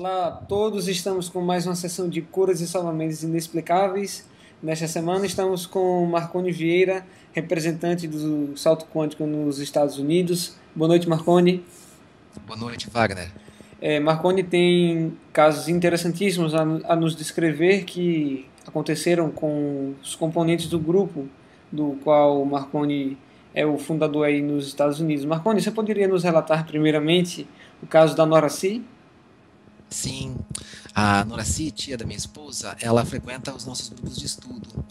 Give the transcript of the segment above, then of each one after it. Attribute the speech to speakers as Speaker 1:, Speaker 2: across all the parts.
Speaker 1: Olá a todos, estamos com mais uma sessão de curas e salvamentos inexplicáveis. Nesta semana estamos com Marconi Vieira, representante do salto quântico nos Estados Unidos. Boa noite, Marconi.
Speaker 2: Boa noite, Wagner.
Speaker 1: Marconi tem casos interessantíssimos a nos descrever que aconteceram com os componentes do grupo do qual Marconi é o fundador aí nos Estados Unidos. Marconi, você poderia nos relatar primeiramente o caso da Nora C?
Speaker 2: Sim, a Noraci, tia da minha esposa, ela frequenta os nossos grupos de estudo.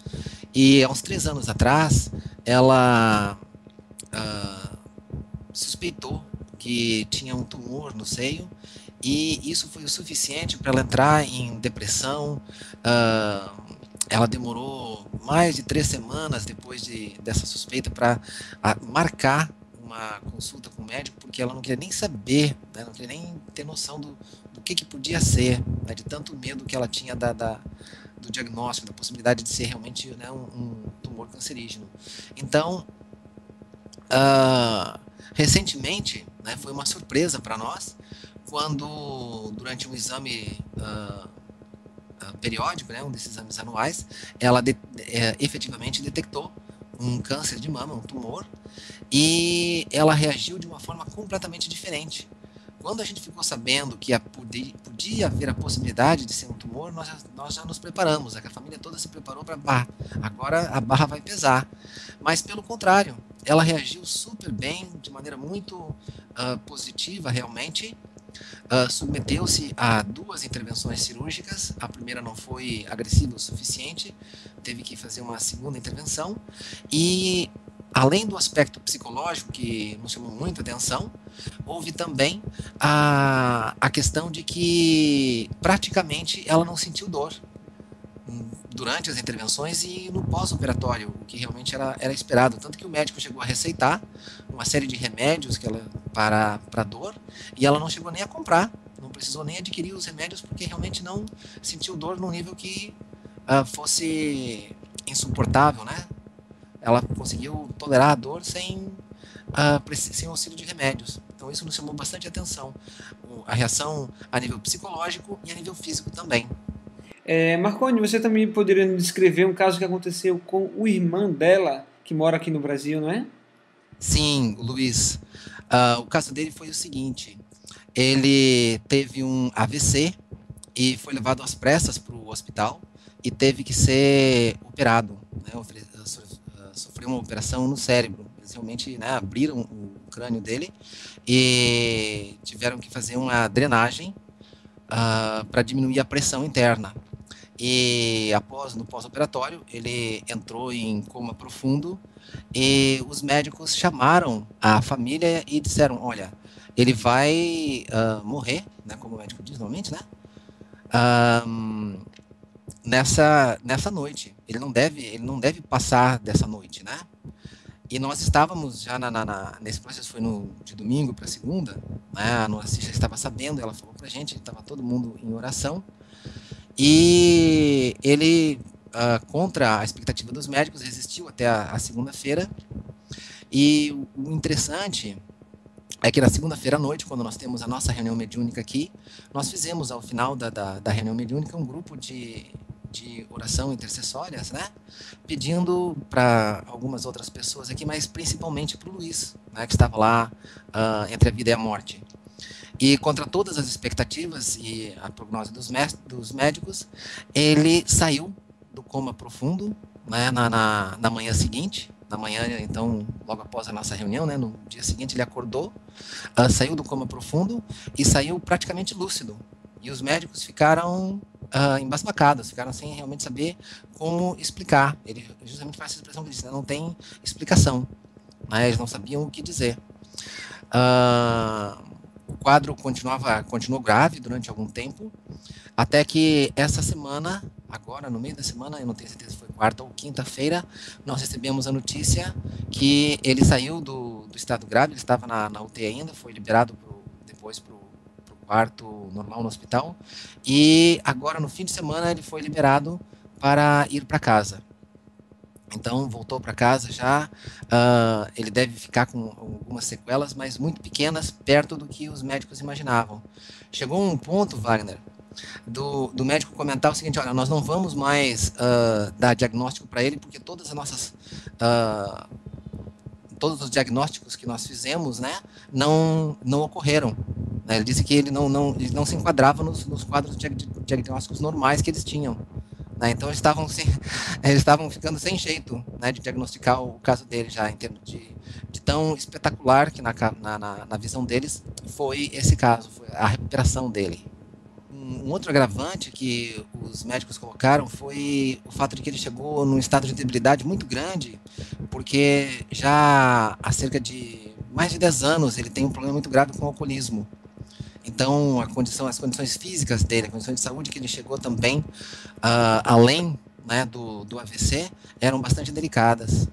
Speaker 2: E há uns 3 anos atrás, ela ah, suspeitou que tinha um tumor no seio e isso foi o suficiente para ela entrar em depressão. ah, Ela demorou mais de 3 semanas depois dessa suspeita para marcar uma consulta com o médico, porque ela não queria nem saber, né, não queria nem ter noção do que podia ser, né, de tanto medo que ela tinha do diagnóstico, da possibilidade de ser realmente, né, um tumor cancerígeno. Então, ah, recentemente, né, foi uma surpresa para nós, quando, durante um exame periódico, né, um desses exames anuais, ela efetivamente detectou um câncer de mama, um tumor, e ela reagiu de uma forma completamente diferente. Quando a gente ficou sabendo que podia haver a possibilidade de ser um tumor, nós já nos preparamos, a família toda se preparou para, agora a barra vai pesar. Mas pelo contrário, ela reagiu super bem, de maneira muito positiva realmente. Submeteu-se a 2 intervenções cirúrgicas. A primeira não foi agressiva o suficiente, teve que fazer uma segunda intervenção. E, além do aspecto psicológico, que nos chamou muita atenção, houve também a questão de que praticamente ela não sentiu dor durante as intervenções e no pós-operatório, o que realmente era esperado. Tanto que o médico chegou a receitar uma série de remédios para dor e ela não chegou nem a comprar, não precisou nem adquirir os remédios porque realmente não sentiu dor num nível que fosse insuportável, né? Ela conseguiu tolerar a dor sem auxílio de remédios. Então isso nos chamou bastante atenção. A reação a nível psicológico e a nível físico também.
Speaker 1: Marconi, você também poderia nos descrever um caso que aconteceu com o irmão dela, que mora aqui no Brasil, não é?
Speaker 2: Sim, Luiz. O caso dele foi o seguinte: ele teve um AVC e foi levado às pressas para o hospital e teve que ser operado, né? Sofreu uma operação no cérebro. Eles realmente, né, abriram o crânio dele e tiveram que fazer uma drenagem para diminuir a pressão interna. E no pós-operatório, ele entrou em coma profundo e os médicos chamaram a família e disseram: olha, ele vai morrer, né, como o médico diz normalmente, né, ah, nessa noite. Ele não deve passar dessa noite, né? E nós estávamos já nesse processo, foi de domingo para segunda, né? A nossa já estava sabendo, ela falou para a gente, estava todo mundo em oração. E ele, contra a expectativa dos médicos, resistiu até a segunda-feira. E o interessante é que na segunda-feira à noite, quando nós temos a nossa reunião mediúnica aqui, nós fizemos ao final da reunião mediúnica um grupo de oração intercessórias, né? Pedindo para algumas outras pessoas aqui, mas principalmente para o Luiz, né, que estava lá entre a vida e a morte. E contra todas as expectativas e a prognose dos médicos, ele saiu do coma profundo, né, na manhã seguinte. Na manhã, então, logo após a nossa reunião, né, no dia seguinte, ele acordou, saiu do coma profundo e saiu praticamente lúcido. E os médicos ficaram embasbacados, ficaram sem realmente saber como explicar. Ele justamente faz essa expressão que disse, né, não tem explicação, né, eles não sabiam o que dizer. O quadro continuou grave durante algum tempo, até que essa semana, agora no meio da semana, eu não tenho certeza se foi quarta ou quinta-feira, nós recebemos a notícia que ele saiu do estado grave, ele estava na UTI ainda, foi liberado depois para o quarto normal no hospital, e agora no fim de semana ele foi liberado para ir para casa. Então, voltou para casa já. Ele deve ficar com algumas sequelas, mas muito pequenas, perto do que os médicos imaginavam. Chegou um ponto, Wagner, do médico comentar o seguinte: olha, nós não vamos mais dar diagnóstico para ele, porque ah, todos os diagnósticos que nós fizemos, né, não ocorreram. Né? Ele disse que ele não se enquadrava nos quadros diagnósticos normais que eles tinham. Né? Então eles estavam ficando sem jeito, né, de diagnosticar o caso dele já, em termos de tão espetacular que na visão deles foi esse caso, foi a recuperação dele. Um outro agravante que os médicos colocaram foi o fato de que ele chegou num estado de debilidade muito grande, porque já há cerca de mais de 10 anos ele tem um problema muito grave com o alcoolismo. Então, as condições físicas dele, a condição de saúde que ele chegou também, além, né, do AVC, eram bastante delicadas.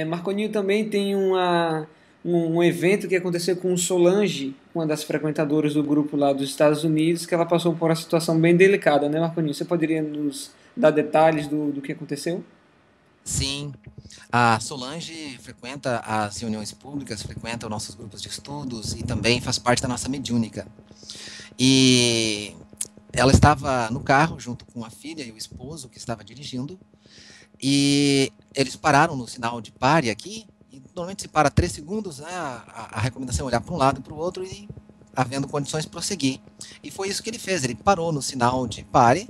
Speaker 1: Marconinho também tem um evento que aconteceu com Solange, uma das frequentadoras do grupo lá dos Estados Unidos, que ela passou por uma situação bem delicada, né, Marconinho? Você poderia nos dar detalhes do que aconteceu?
Speaker 2: Sim, a Solange frequenta as reuniões públicas, frequenta os nossos grupos de estudos e também faz parte da nossa mediúnica. E ela estava no carro junto com a filha e o esposo que estava dirigindo, e eles pararam no sinal de pare aqui, e normalmente se para 3 segundos, né, a recomendação é olhar para um lado e para o outro e, havendo condições, prosseguir. E foi isso que ele fez, ele parou no sinal de pare,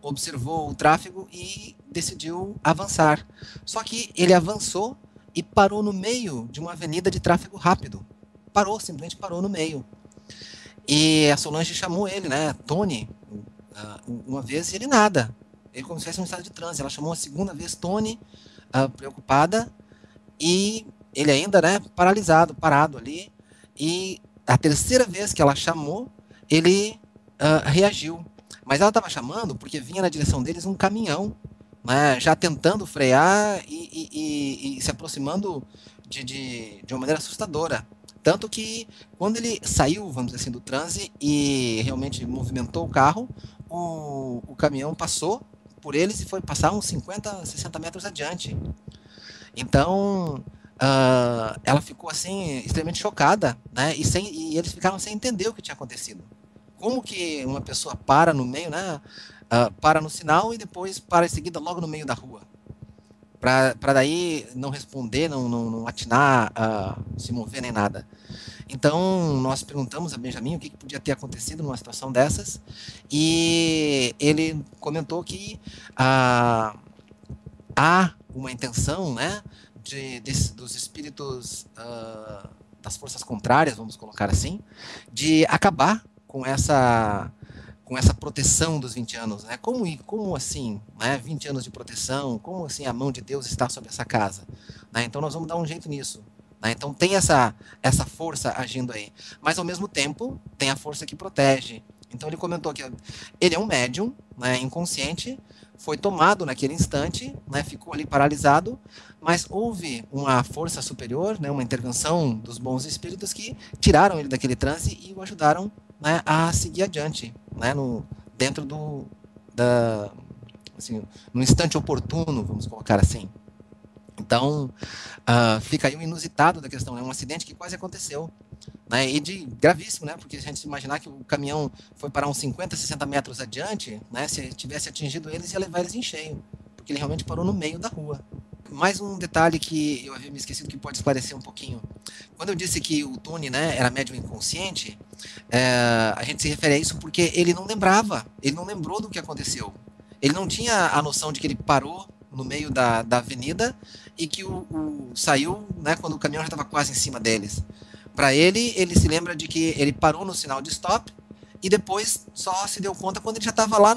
Speaker 2: observou o tráfego e decidiu avançar. Só que ele avançou e parou no meio de uma avenida de tráfego rápido. Parou, simplesmente parou no meio. E a Solange chamou ele, né, Tony, uma vez, e ele nada. Ele como se fosse um estado de transe. Ela chamou a segunda vez Tony, preocupada, e ele ainda, né, paralisado, parado ali. E a terceira vez que ela chamou, ele reagiu. Mas ela estava chamando porque vinha na direção deles um caminhão, né, já tentando frear e se aproximando de uma maneira assustadora. Tanto que, quando ele saiu, vamos dizer assim, do transe e realmente movimentou o carro, o caminhão passou por eles e foi passar uns 50, 60 metros adiante. Então, ela ficou assim, extremamente chocada, né? E eles ficaram sem entender o que tinha acontecido. Como que uma pessoa para no meio, né? Para no sinal e depois para em seguida logo no meio da rua? Para daí não responder, não atinar, se mover nem nada. Então, nós perguntamos a Benjamin o que podia ter acontecido numa situação dessas, e ele comentou que há uma intenção, né, dos espíritos, das forças contrárias, vamos colocar assim, de acabar com essa proteção dos 20 anos, né? Como assim, né? 20 anos de proteção, como assim a mão de Deus está sobre essa casa? Né? Então nós vamos dar um jeito nisso. Né? Então tem essa força agindo aí. Mas ao mesmo tempo tem a força que protege. Então ele comentou que ele é um médium, né, inconsciente, foi tomado naquele instante, né, ficou ali paralisado, mas houve uma força superior, né, uma intervenção dos bons espíritos que tiraram ele daquele transe e o ajudaram, né, a seguir adiante, né, dentro assim, no instante oportuno, vamos colocar assim. Então, fica aí o inusitado da questão, é um acidente que quase aconteceu, né, e de gravíssimo, né, porque se a gente imaginar que o caminhão foi parar uns 50, 60 metros adiante, né, se tivesse atingido eles, ia levar eles em cheio, porque ele realmente parou no meio da rua. Mais um detalhe que eu havia me esquecido que pode esclarecer um pouquinho. Quando eu disse que o Tony, né, era médium inconsciente, a gente se refere a isso porque ele não lembrava, ele não lembrou do que aconteceu. Ele não tinha a noção de que ele parou no meio da avenida e que saiu, né, quando o caminhão já estava quase em cima deles. Para ele se lembra de que ele parou no sinal de stop e depois só se deu conta quando ele já estava lá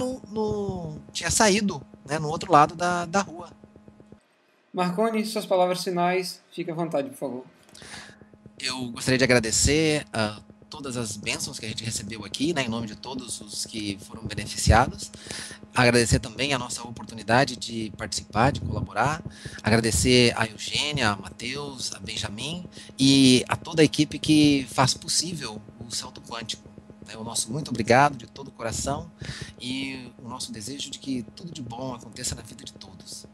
Speaker 2: tinha saído, né, no outro lado da rua.
Speaker 1: Marconi, suas palavras finais, fique à vontade, por favor.
Speaker 2: Eu gostaria de agradecer a todas as bênçãos que a gente recebeu aqui, né, em nome de todos os que foram beneficiados. Agradecer também a nossa oportunidade de participar, de colaborar. Agradecer a Eugênia, a Matheus, a Benjamin e a toda a equipe que faz possível o salto quântico. né? O nosso muito obrigado de todo o coração e o nosso desejo de que tudo de bom aconteça na vida de todos.